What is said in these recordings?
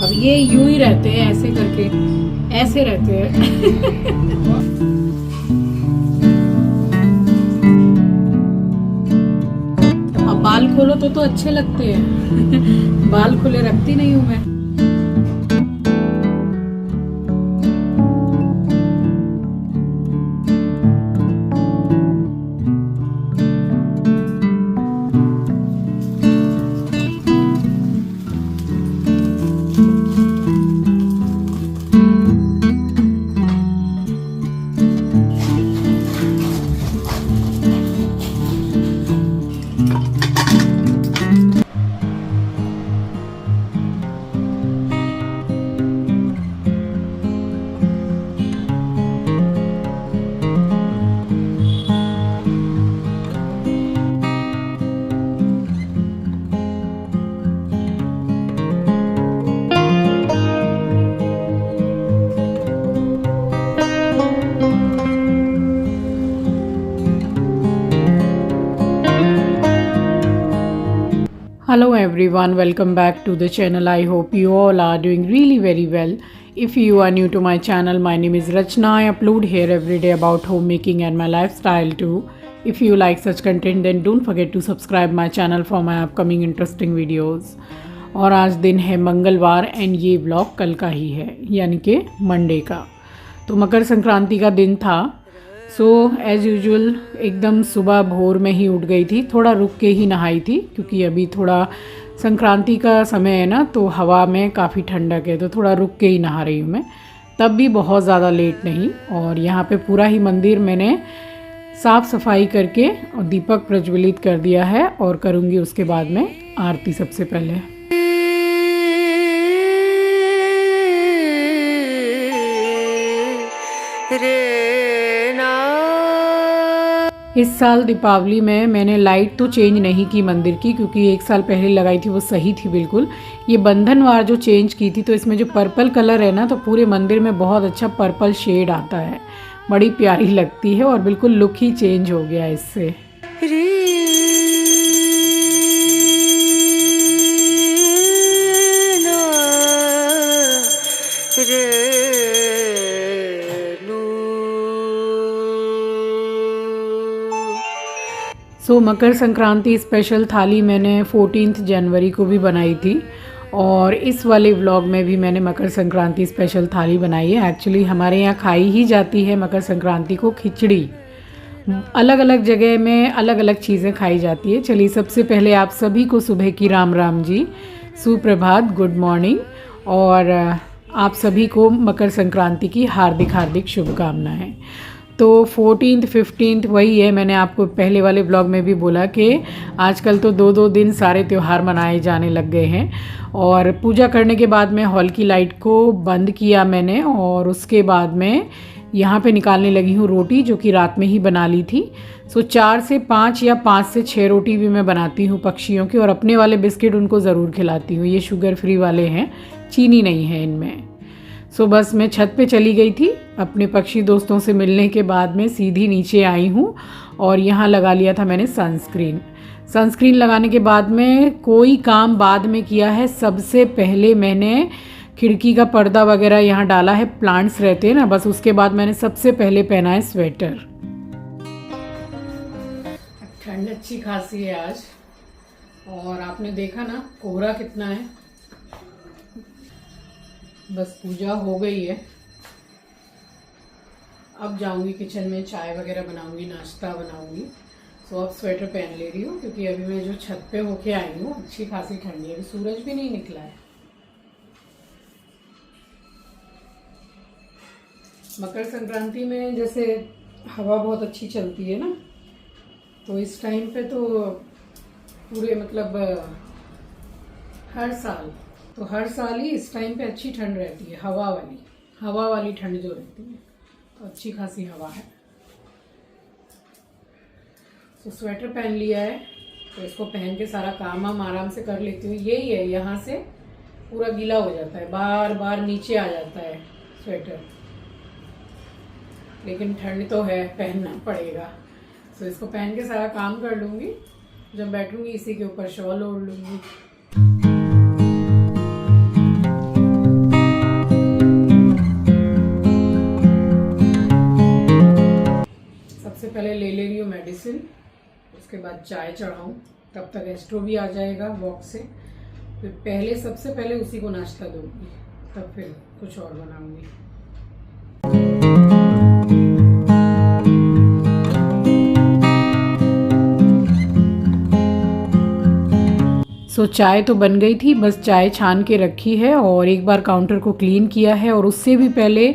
अब ये यूं ही रहते हैं, ऐसे करके ऐसे रहते हैं। अब बाल खोलो तो अच्छे लगते हैं। बाल खुले रखती नहीं हूँ मैं। Hello everyone, welcome back to the channel. I hope you all are doing really very well. If you are new to my channel, my name is Rachna. I upload here every day about homemaking and my lifestyle too. If you like such content then don't forget to subscribe my channel for my upcoming interesting videos. और आज दिन है मंगलवार and ये blog कल का ही है, यानी कि मंडे का। तो मकर संक्रांति का दिन था। सो एज़ यूजुअल एकदम सुबह भोर में ही उठ गई थी, थोड़ा रुक के ही नहाई थी क्योंकि अभी थोड़ा संक्रांति का समय है ना, तो हवा में काफ़ी ठंडक है, तो थोड़ा रुक के ही नहा रही हूँ मैं। तब भी बहुत ज़्यादा लेट नहीं। और यहाँ पे पूरा ही मंदिर मैंने साफ़ सफाई करके और दीपक प्रज्वलित कर दिया है और करूँगी उसके बाद में आरती सबसे पहले। इस साल दीपावली में मैंने लाइट तो चेंज नहीं की मंदिर की, क्योंकि एक साल पहले लगाई थी वो सही थी बिल्कुल। ये बंधनवार जो चेंज की थी, तो इसमें जो पर्पल कलर है ना, तो पूरे मंदिर में बहुत अच्छा पर्पल शेड आता है, बड़ी प्यारी लगती है और बिल्कुल लुक ही चेंज हो गया इससे। सो मकर संक्रांति स्पेशल थाली मैंने 14 जनवरी को भी बनाई थी और इस वाले व्लॉग में भी मैंने मकर संक्रांति स्पेशल थाली बनाई है। एक्चुअली हमारे यहाँ खाई ही जाती है मकर संक्रांति को खिचड़ी। अलग अलग जगह में अलग अलग चीज़ें खाई जाती है। चलिए सबसे पहले आप सभी को सुबह की राम राम जी, सुप्रभात, गुड मॉर्निंग, और आप सभी को मकर संक्रांति की हार्दिक हार्दिक शुभकामनाएं। तो 14, 15 वही है, मैंने आपको पहले वाले ब्लॉग में भी बोला कि आजकल तो 2-2 दिन सारे त्यौहार मनाए जाने लग गए हैं। और पूजा करने के बाद में हॉल की लाइट को बंद किया मैंने और उसके बाद में यहाँ पे निकालने लगी हूँ रोटी, जो कि रात में ही बना ली थी। सो 4 से 5 या 5 से 6 रोटी भी मैं बनाती हूँ पक्षियों की, और अपने वाले बिस्किट उनको ज़रूर खिलाती हूँ। ये शुगर फ्री वाले हैं, चीनी नहीं है इनमें। सो बस मैं छत पे चली गई थी अपने पक्षी दोस्तों से मिलने के बाद में, सीधी नीचे आई हूँ और यहाँ लगा लिया था मैंने सनस्क्रीन लगाने के बाद में कोई काम बाद में किया है। सबसे पहले मैंने खिड़की का पर्दा वगैरह यहाँ डाला है, प्लांट्स रहते हैं ना, बस उसके बाद मैंने सबसे पहले पहना है स्वेटर। ठंड अच्छी खासी है आज, और आपने देखा ना कोहरा कितना है। बस पूजा हो गई है, अब जाऊंगी किचन में, चाय वगैरह बनाऊंगी, नाश्ता बनाऊंगी। सो अब स्वेटर पहन ले रही हूँ क्योंकि अभी मैं जो छत पे होके आई हूँ अच्छी खासी ठंडी है, अभी सूरज भी नहीं निकला है। मकर संक्रांति में जैसे हवा बहुत अच्छी चलती है ना, तो इस टाइम पे तो पूरे मतलब हर साल ही इस टाइम पे अच्छी ठंड रहती है, हवा वाली ठंड जो रहती है, तो अच्छी खासी हवा है। तो स्वेटर पहन लिया है, तो इसको पहन के सारा काम हम आराम से कर लेती हूँ। यही है, यहाँ से पूरा गीला हो जाता है, बार बार नीचे आ जाता है स्वेटर, लेकिन ठंड तो है, पहनना पड़ेगा। तो इसको पहन के सारा काम कर लूँगी, जब बैठूंगी इसी के ऊपर शॉल ओढ़ लूँगी। उसके बाद चाय चढ़ाऊँ, तब तक एस्ट्रो भी आ जाएगा वॉक से। फिर सबसे पहले उसी को नाश्ता दूँगी, तब फिर कुछ और बनाऊँगी। चाय तो बन गई थी, बस चाय छान के रखी है और एक बार काउंटर को क्लीन किया है। और उससे भी पहले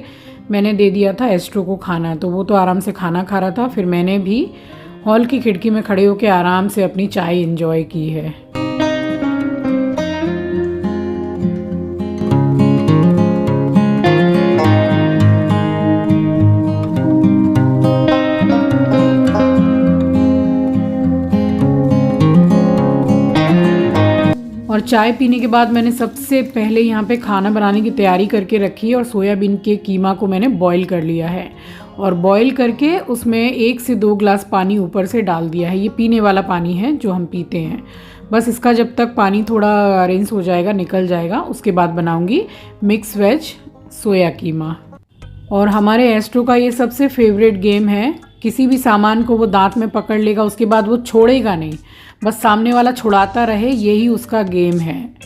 मैंने दे दिया था एस्ट्रो को खाना, तो वो तो आराम से खाना खा रहा था। फिर मैंने भी हॉल की खिड़की में खड़े होकर आराम से अपनी चाय एंजॉय की है। और चाय पीने के बाद मैंने सबसे पहले यहाँ पे खाना बनाने की तैयारी करके रखी है और सोयाबीन के कीमा को मैंने बॉईल कर लिया है। और बॉईल करके उसमें 1 से 2 ग्लास पानी ऊपर से डाल दिया है। ये पीने वाला पानी है जो हम पीते हैं। बस इसका जब तक पानी थोड़ा अरेंज हो जाएगा, निकल जाएगा, उसके बाद बनाऊँगी मिक्स वेज सोया कीमा। और हमारे एस्ट्रो का ये सबसे फेवरेट गेम है। किसी भी सामान को वो दांत में पकड़ लेगा, उसके बाद वो छोड़ेगा नहीं, बस सामने वाला छुड़ाता रहे, यही उसका गेम है।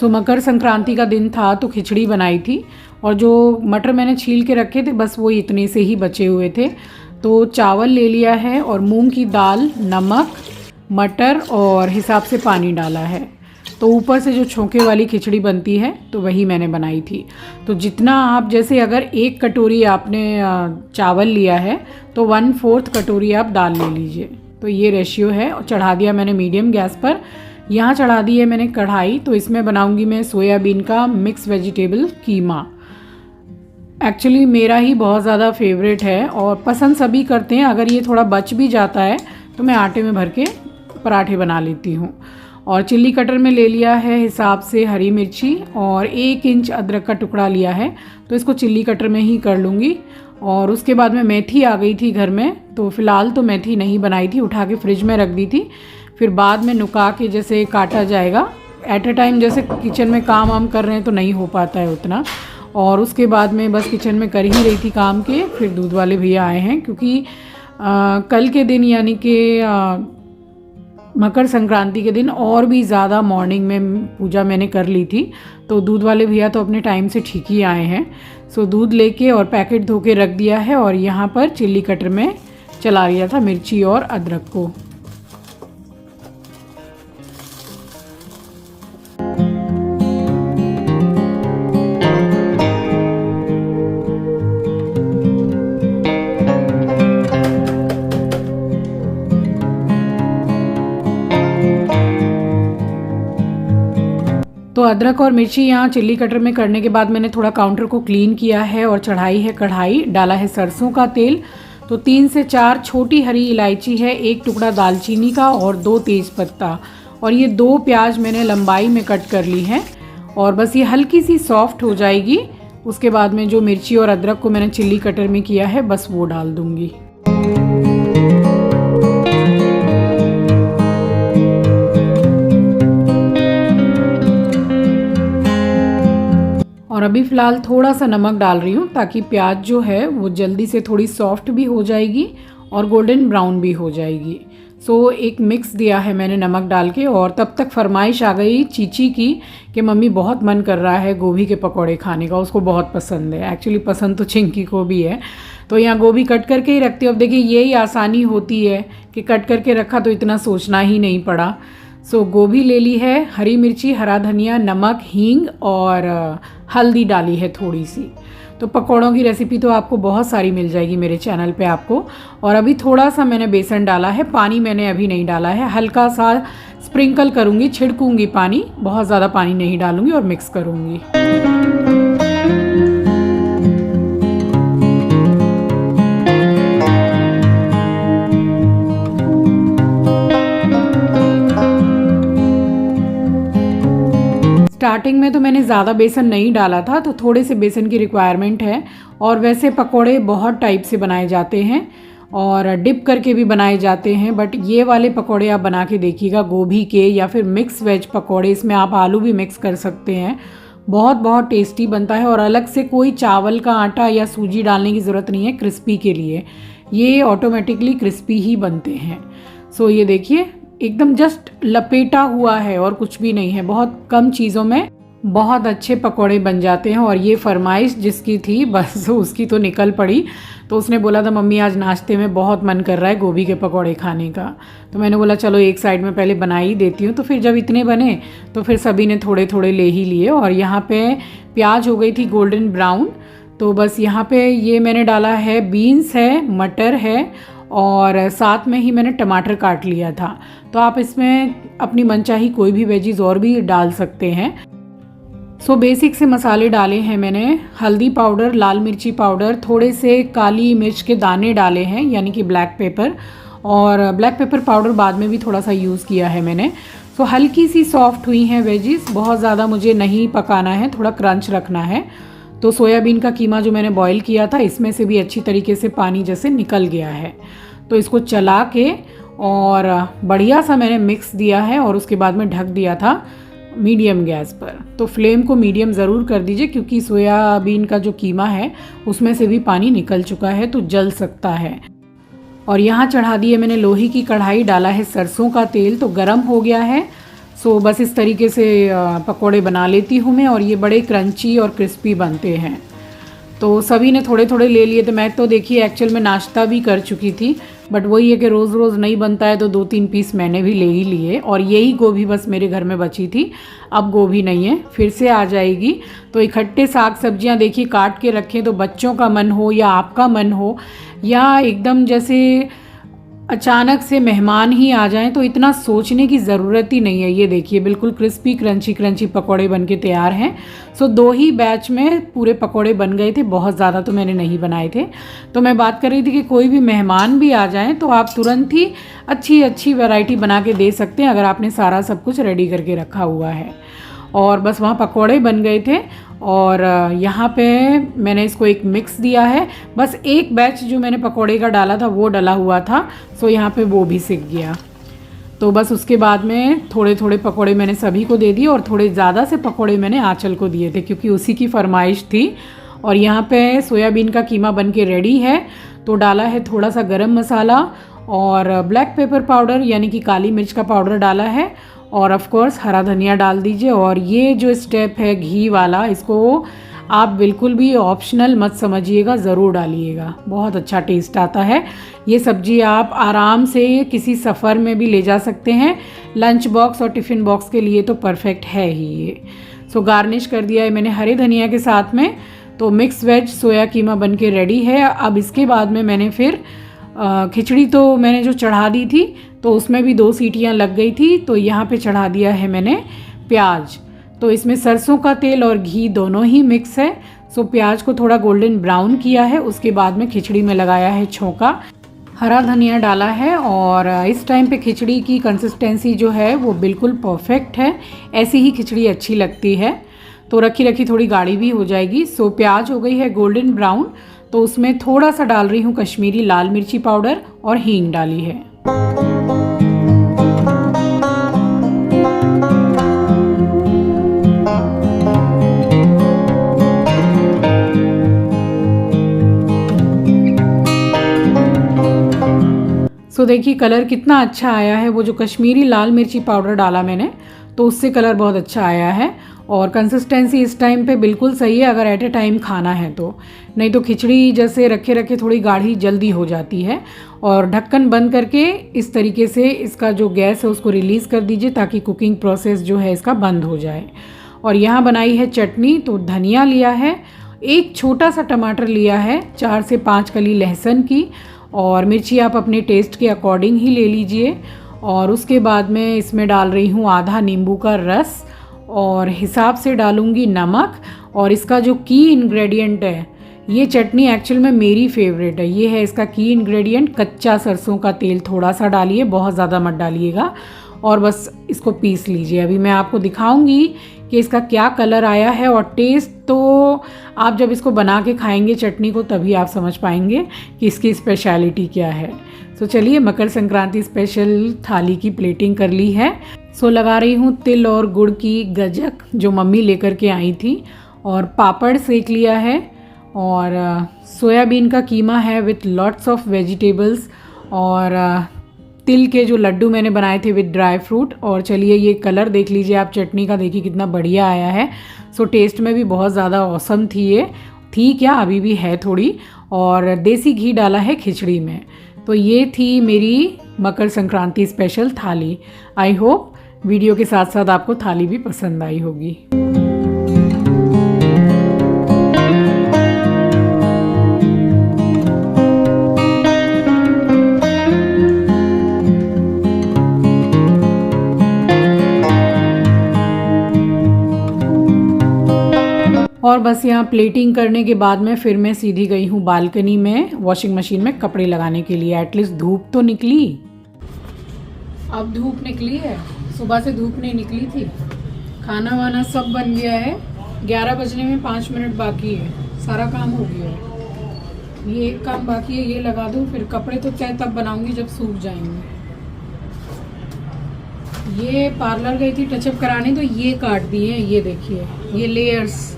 मकर संक्रांति का दिन था तो खिचड़ी बनाई थी और जो मटर मैंने छील के रखे थे बस वो इतने से ही बचे हुए थे। तो चावल ले लिया है और मूंग की दाल, नमक, मटर और हिसाब से पानी डाला है। तो ऊपर से जो छोंके वाली खिचड़ी बनती है तो वही मैंने बनाई थी। तो जितना आप, जैसे अगर 1 कटोरी आपने चावल लिया है तो 1/4 कटोरी आप दाल ले लीजिए। तो ये रेशियो है। और चढ़ा दिया मैंने मीडियम गैस पर। यहाँ चढ़ा दी है मैंने कढ़ाई। तो इसमें बनाऊंगी मैं सोयाबीन का मिक्स वेजिटेबल कीमा। एक्चुअली मेरा ही बहुत ज़्यादा फेवरेट है और पसंद सभी करते हैं। अगर ये थोड़ा बच भी जाता है तो मैं आटे में भर के पराठे बना लेती हूँ। और चिल्ली कटर में ले लिया है हिसाब से हरी मिर्ची और 1 इंच अदरक का टुकड़ा लिया है, तो इसको चिल्ली कटर में ही कर लूँगी। और उसके बाद में मेथी आ गई थी घर में, तो फ़िलहाल तो मेथी नहीं बनाई थी, उठा के फ्रिज में रख दी थी। फिर बाद में नुका के जैसे काटा जाएगा। एट अ टाइम जैसे किचन में काम वाम कर रहे हैं तो नहीं हो पाता है उतना। और उसके बाद में बस किचन में कर ही रही थी काम के। फिर दूध वाले भैया आए हैं, क्योंकि कल के दिन यानी कि मकर संक्रांति के दिन और भी ज़्यादा मॉर्निंग में पूजा मैंने कर ली थी। तो दूध वाले भैया तो अपने टाइम से ठीक ही आए हैं। दूध लेके और पैकेट धो के रख दिया है और यहाँ पर चिल्ली कटर में चला लिया था मिर्ची और अदरक को। तो अदरक और मिर्ची यहाँ चिल्ली कटर में करने के बाद मैंने थोड़ा काउंटर को क्लीन किया है और चढ़ाई है कढ़ाई। डाला है सरसों का तेल। तो 3 से 4 छोटी हरी इलायची है, 1 टुकड़ा दालचीनी का और 2 तेज पत्ता। और ये 2 प्याज मैंने लंबाई में कट कर ली है। और बस ये हल्की सी सॉफ्ट हो जाएगी, उसके बाद में जो मिर्ची और अदरक को मैंने चिल्ली कटर में किया है बस वो डाल दूँगी। और अभी फ़िलहाल थोड़ा सा नमक डाल रही हूँ ताकि प्याज जो है वो जल्दी से थोड़ी सॉफ्ट भी हो जाएगी और गोल्डन ब्राउन भी हो जाएगी। एक मिक्स दिया है मैंने नमक डाल के। और तब तक फरमाइश आ गई चीची की कि मम्मी बहुत मन कर रहा है गोभी के पकौड़े खाने का, उसको बहुत पसंद है। एक्चुअली पसंद तो चिंकी को भी है। तो यहाँ गोभी कट करके ही रखती हूँ। अब देखिए यही आसानी होती है कि कट करके रखा तो इतना सोचना ही नहीं पड़ा। गोभी ले ली है, हरी मिर्ची, हरा धनिया, नमक, हींग और हल्दी डाली है थोड़ी सी। तो पकौड़ों की रेसिपी तो आपको बहुत सारी मिल जाएगी मेरे चैनल पे आपको। और अभी थोड़ा सा मैंने बेसन डाला है, पानी मैंने अभी नहीं डाला है, हल्का सा स्प्रिंकल करूँगी, छिड़कूँगी पानी, बहुत ज़्यादा पानी नहीं डालूँगी और मिक्स करूँगी। स्टार्टिंग में तो मैंने ज़्यादा बेसन नहीं डाला था, तो थोड़े से बेसन की रिक्वायरमेंट है। और वैसे पकोड़े बहुत टाइप से बनाए जाते हैं और डिप करके भी बनाए जाते हैं। बट ये वाले पकौड़े आप बना के देखिएगा, गोभी के या फिर मिक्स वेज पकौड़े, इसमें आप आलू भी मिक्स कर सकते हैं। बहुत बहुत टेस्टी बनता है और अलग से कोई चावल का आटा या सूजी डालने की ज़रूरत नहीं है क्रिस्पी के लिए, ये ऑटोमेटिकली क्रिस्पी ही बनते हैं। सो ये देखिए एकदम जस्ट लपेटा हुआ है और कुछ भी नहीं है। बहुत कम चीज़ों में बहुत अच्छे पकौड़े बन जाते हैं। और ये फरमाइश जिसकी थी बस उसकी तो निकल पड़ी। तो उसने बोला था मम्मी आज नाश्ते में बहुत मन कर रहा है गोभी के पकौड़े खाने का। तो मैंने बोला चलो एक साइड में पहले बना ही देती हूँ। तो फिर जब इतने बने तो फिर सभी ने थोड़े थोड़े ले ही लिए। और यहाँ पे प्याज हो गई थी गोल्डन ब्राउन। तो बस यहाँ पे ये मैंने डाला है, बीन्स है, मटर है और साथ में ही मैंने टमाटर काट लिया था। तो आप इसमें अपनी मनचाही कोई भी वेजीज और भी डाल सकते हैं। सो बेसिक से मसाले डाले हैं मैंने, हल्दी पाउडर, लाल मिर्ची पाउडर, थोड़े से काली मिर्च के दाने डाले हैं यानी कि ब्लैक पेपर, और ब्लैक पेपर पाउडर बाद में भी थोड़ा सा यूज़ किया है मैंने। सो हल्की सी सॉफ्ट हुई हैं वेजीज, बहुत ज़्यादा मुझे नहीं पकाना है, थोड़ा क्रंच रखना है। तो सोयाबीन का कीमा जो मैंने बॉईल किया था इसमें से भी अच्छी तरीके से पानी जैसे निकल गया है। तो इसको चला के और बढ़िया सा मैंने मिक्स दिया है और उसके बाद में ढक दिया था मीडियम गैस पर। तो फ्लेम को मीडियम ज़रूर कर दीजिए क्योंकि सोयाबीन का जो कीमा है उसमें से भी पानी निकल चुका है तो जल सकता है। और यहाँ चढ़ा दी है मैंने लोहे की कढ़ाई, डाला है सरसों का तेल, तो गरम हो गया है। सो बस इस तरीके से पकोड़े बना लेती हूँ मैं और ये बड़े क्रंची और क्रिस्पी बनते हैं। तो सभी ने थोड़े थोड़े ले लिए थे। मैं तो देखिए एक्चुअल में नाश्ता भी कर चुकी थी, बट वही है कि रोज़ रोज़ नहीं बनता है तो 2-3 पीस मैंने भी ले ही लिए। और यही गोभी बस मेरे घर में बची थी, अब गोभी नहीं है, फिर से आ जाएगी। तो इकट्ठे साग सब्जियां देखिए काट के रखें तो बच्चों का मन हो या आपका मन हो या एकदम जैसे अचानक से मेहमान ही आ जाएं तो इतना सोचने की ज़रूरत ही नहीं है। ये देखिए बिल्कुल क्रिस्पी क्रंची क्रंची पकोड़े बनके तैयार हैं। सो 2 ही बैच में पूरे पकोड़े बन गए थे, बहुत ज़्यादा तो मैंने नहीं बनाए थे। तो मैं बात कर रही थी कि कोई भी मेहमान भी आ जाएं तो आप तुरंत ही अच्छी अच्छी वैरायटी बना के दे सकते हैं अगर आपने सारा सब कुछ रेडी करके रखा हुआ है। और बस वहाँ पकोड़े बन गए थे और यहाँ पे मैंने इसको एक मिक्स दिया है। बस एक बैच जो मैंने पकोड़े का डाला था वो डला हुआ था, सो यहाँ पे वो भी सिक गया। तो बस उसके बाद में थोड़े थोड़े पकोड़े मैंने सभी को दे दिए और थोड़े ज़्यादा से पकोड़े मैंने आंचल को दिए थे क्योंकि उसी की फरमाइश थी। और यहाँ पे सोयाबीन का कीमा बन के रेडी है। तो डाला है थोड़ा सा गरम मसाला और ब्लैक पेपर पाउडर यानी कि काली मिर्च का पाउडर डाला है और ऑफ कोर्स हरा धनिया डाल दीजिए। और ये जो स्टेप है घी वाला, इसको आप बिल्कुल भी ऑप्शनल मत समझिएगा, ज़रूर डालिएगा, बहुत अच्छा टेस्ट आता है। ये सब्जी आप आराम से किसी सफ़र में भी ले जा सकते हैं, लंच बॉक्स और टिफ़िन बॉक्स के लिए तो परफेक्ट है ही ये। सो गार्निश कर दिया है मैंने हरे धनिया के साथ में। तो मिक्स वेज सोया कीमा बन के रेडी है। अब इसके बाद में मैंने फिर खिचड़ी तो मैंने जो चढ़ा दी थी तो उसमें भी 2 सीटियां लग गई थी। तो यहाँ पे चढ़ा दिया है मैंने प्याज। तो इसमें सरसों का तेल और घी दोनों ही मिक्स है। सो प्याज को थोड़ा गोल्डन ब्राउन किया है, उसके बाद में खिचड़ी में लगाया है छौंका, हरा धनिया डाला है। और इस टाइम पे खिचड़ी की कंसिस्टेंसी जो है वो बिल्कुल परफेक्ट है, ऐसी ही खिचड़ी अच्छी लगती है। तो रखी रखी थोड़ी गाढ़ी भी हो जाएगी। सो प्याज हो गई है गोल्डन ब्राउन, तो उसमें थोड़ा सा डाल रही हूँ कश्मीरी लाल मिर्ची पाउडर और हींग डाली है। सो देखिए कलर कितना अच्छा आया है, वो जो कश्मीरी लाल मिर्ची पाउडर डाला मैंने तो उससे कलर बहुत अच्छा आया है। और कंसिस्टेंसी इस टाइम पे बिल्कुल सही है अगर एट ए टाइम खाना है तो, नहीं तो खिचड़ी जैसे रखे रखे थोड़ी गाढ़ी जल्दी हो जाती है। और ढक्कन बंद करके इस तरीके से इसका जो गैस है उसको रिलीज़ कर दीजिए ताकि कुकिंग प्रोसेस जो है इसका बंद हो जाए। और यहाँ बनाई है चटनी, तो धनिया लिया है, एक छोटा सा टमाटर लिया है, 4 से 5 कली लहसुन की, और मिर्ची आप अपने टेस्ट के अकॉर्डिंग ही ले लीजिए। और उसके बाद में इसमें डाल रही हूँ आधा नींबू का रस और हिसाब से डालूँगी नमक। और इसका जो की इंग्रेडिएंट है, ये चटनी एक्चुअल में मेरी फेवरेट है, ये है इसका की इंग्रेडिएंट, कच्चा सरसों का तेल थोड़ा सा डालिए, बहुत ज़्यादा मत डालिएगा। और बस इसको पीस लीजिए। अभी मैं आपको दिखाऊंगी कि इसका क्या कलर आया है, और टेस्ट तो आप जब इसको बना के खाएंगे चटनी को तभी आप समझ पाएंगे कि इसकी स्पेशलिटी क्या है। तो चलिए, मकर संक्रांति स्पेशल थाली की प्लेटिंग कर ली है। सो लगा रही हूँ तिल और गुड़ की गजक जो मम्मी लेकर के आई थी, और पापड़ सेक लिया है, और सोयाबीन का कीमा है विथ लॉट्स ऑफ वेजिटेबल्स, और तिल के जो लड्डू मैंने बनाए थे विद ड्राई फ्रूट। और चलिए, ये कलर देख लीजिए आप चटनी का, देखिए कितना बढ़िया आया है। सो टेस्ट में भी बहुत ज़्यादा ऑसम थी ये, थी क्या, अभी भी है थोड़ी। और देसी घी डाला है खिचड़ी में। तो ये थी मेरी मकर संक्रांति स्पेशल थाली। आई होप वीडियो के साथ साथ आपको थाली भी पसंद आई होगी। और बस यहाँ प्लेटिंग करने के बाद में फिर मैं सीधी गई हूँ बालकनी में वॉशिंग मशीन में कपड़े लगाने के लिए। एटलीस्ट धूप तो निकली, अब धूप निकली है, सुबह से धूप नहीं निकली थी। खाना वाना सब बन गया है, 11 बजने में 5 मिनट बाकी है, सारा काम हो गया है। ये एक काम बाकी है, ये लगा दूँ, फिर कपड़े तो चाहे तब बनाऊंगी जब सूख जाएंगे। ये पार्लर गई थी टचअप कराने, तो ये काट दिए हैं, ये देखिए, ये लेयर्स।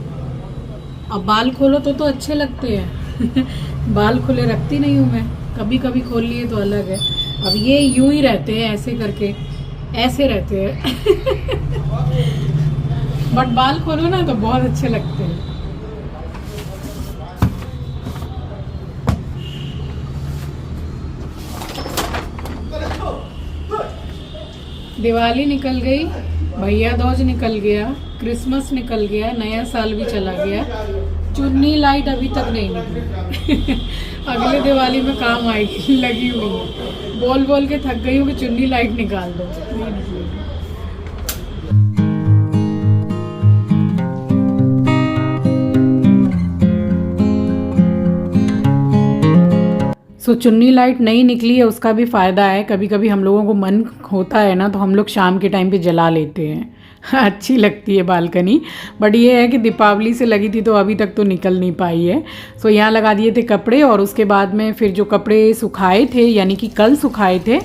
अब बाल खोलो तो अच्छे लगते हैं बाल खुले रखती नहीं हूँ मैं, कभी कभी खोल लिए तो अलग है। अब ये यूं ही रहते हैं, ऐसे करके ऐसे रहते हैं बट बाल खोलो ना तो बहुत अच्छे लगते हैं। दिवाली निकल गई, भैया दूज निकल गया, क्रिसमस निकल गया, नया साल भी चला गया, चुन्नी लाइट अभी तक नहीं निकली अगले दिवाली में काम आएगी, लगी हुई है। बोल बोल के थक गई हूँ कि चुन्नी लाइट निकाल दो, नहीं निकलेगी। सो चुन्नी लाइट नहीं निकली है, उसका भी फ़ायदा है। कभी कभी हम लोगों को मन होता है ना, तो हम लोग शाम के टाइम पे जला लेते हैं अच्छी लगती है बालकनी। बट ये है कि दीपावली से लगी थी तो अभी तक तो निकल नहीं पाई है। सो यहाँ लगा दिए थे कपड़े, और उसके बाद में फिर जो कपड़े सुखाए थे, यानी कि कल सुखाए थे,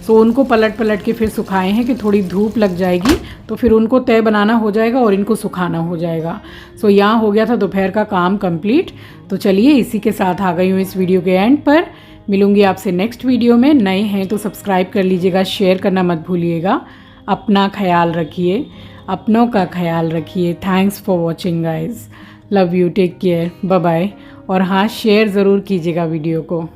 सो उनको पलट पलट के फिर सुखाए हैं कि थोड़ी धूप लग जाएगी तो फिर उनको तय बनाना हो जाएगा और इनको सुखाना हो जाएगा। सो यहाँ हो गया था दोपहर का काम कंप्लीट। तो चलिए, इसी के साथ आ गई हूँ इस वीडियो के एंड पर। मिलूंगी आपसे नेक्स्ट वीडियो में। नए हैं तो सब्सक्राइब कर लीजिएगा, शेयर करना मत भूलिएगा। अपना ख्याल रखिए, अपनों का ख्याल रखिए। Thanks for watching guys, love you, take care, bye bye. और हाँ, शेयर ज़रूर कीजिएगा वीडियो को।